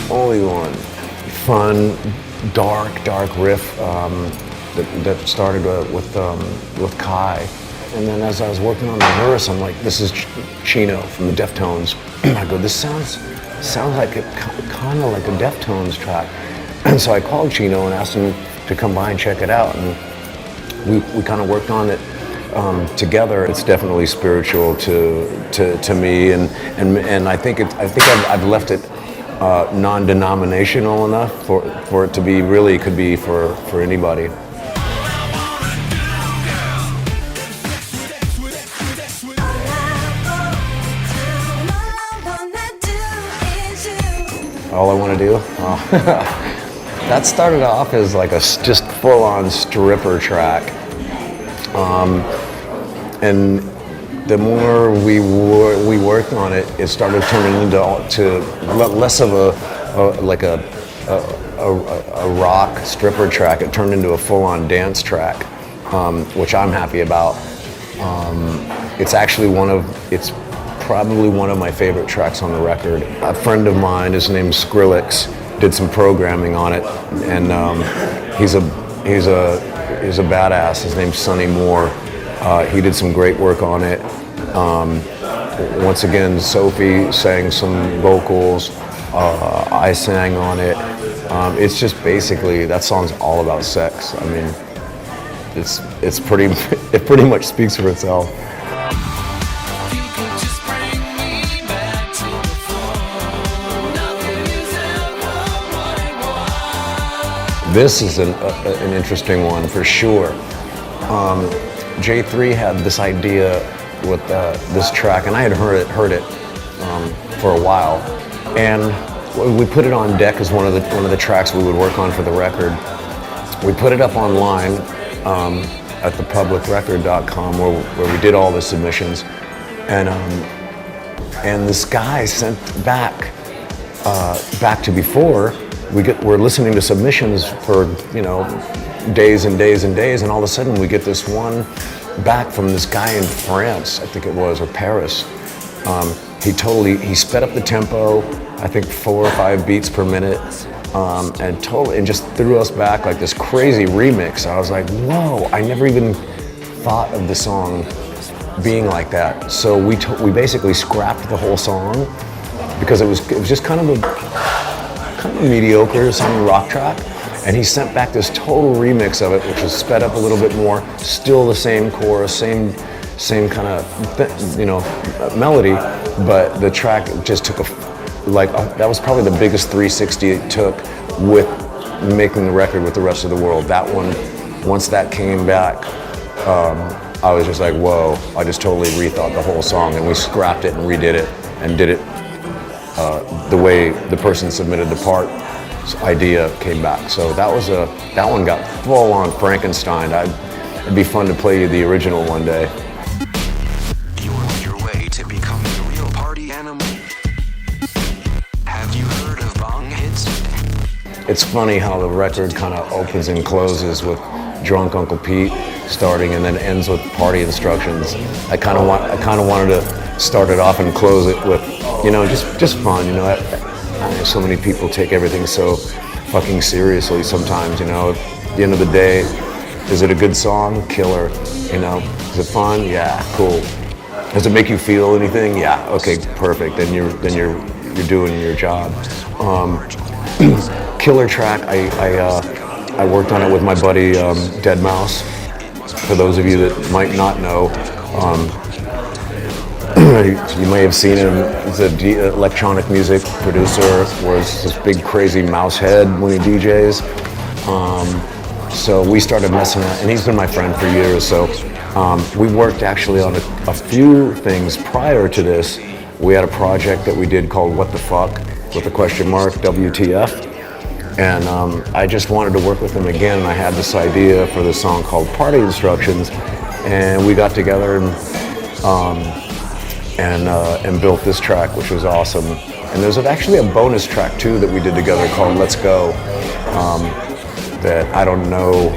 Only one. Fun, dark riff that started with Kai. And then as I was working on the verse, I'm like, this is Chino from the Deftones. I go, this sounds like kind of like a Deftones track. And so I called Chino and asked him to come by and check it out. And we kind of worked on it together. It's definitely spiritual to me, and I think I've left it non-denominational enough for it to be really could be for anybody. All I want to do? Oh. That started off as like a just full-on stripper track. And the more we worked on it, it started turning into less of a rock stripper track. It turned into a full-on dance track, which I'm happy about. It's probably one of my favorite tracks on the record. A friend of mine, his name's Skrillex, did some programming on it, and he's a badass. His name's Sonny Moore. He did some great work on it. Once again, Sophie sang some vocals. I sang on it. It's just basically, that song's all about sex. I mean, it pretty much speaks for itself. This is an interesting one for sure. J3 had this idea with this track, and I had heard it for a while, and we put it on deck as one of the tracks we would work on for the record. We put it up online at thepublicrecord.com where we did all the submissions, and this guy sent back to before. We're listening to submissions for days and days and days, and all of a sudden we get this one back from this guy in France, I think it was, or Paris. He sped up the tempo, I think 4 or 5 beats per minute, and just threw us back like this crazy remix. I was like, whoa! I never even thought of the song being like that. So we basically scrapped the whole song because it was just kind of a mediocre sounding rock track, and he sent back this total remix of it, which was sped up a little bit more, still the same chorus, same kind of melody, but the track just took that was probably the biggest 360 it took with making the record with the rest of the world. That one, once that came back, I was just like, whoa! I just totally rethought the whole song, and we scrapped it and redid it and did it the way the person submitted the part idea came back. So that one got full on Frankenstein. It'd be fun to play you the original one day. You're on your way to becoming a real party animal. Have you heard of bong hits? It's funny how the record kind of opens and closes with Drunk Uncle Pete starting and then ends with Party Instructions. I kind of wanted to start it off and close it with, just fun. So many people take everything so fucking seriously sometimes. At the end of the day, is it a good song? Killer. Is it fun? Yeah, cool. Does it make you feel anything? Yeah. Okay, perfect. Then you're doing your job. Killer track. I worked on it with my buddy Dead Mouse. For those of you that might not know, you may have seen him. He's an electronic music producer. Wears this big crazy mouse head when he DJs. So we started messing around, and he's been my friend for years. So we worked actually on a few things prior to this. We had a project that we did called What the Fuck, with a question mark, WTF. And I just wanted to work with him again, and I had this idea for this song called Party Instructions, and we got together and built this track, which was awesome. And there's actually a bonus track too that we did together called Let's Go, that I don't know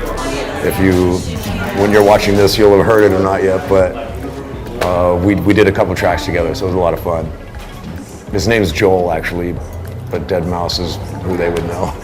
if you when you're watching this, you'll have heard it or not yet, but we did a couple tracks together, so it was a lot of fun. His name's Joel, actually, but Dead Mouse is who they would know.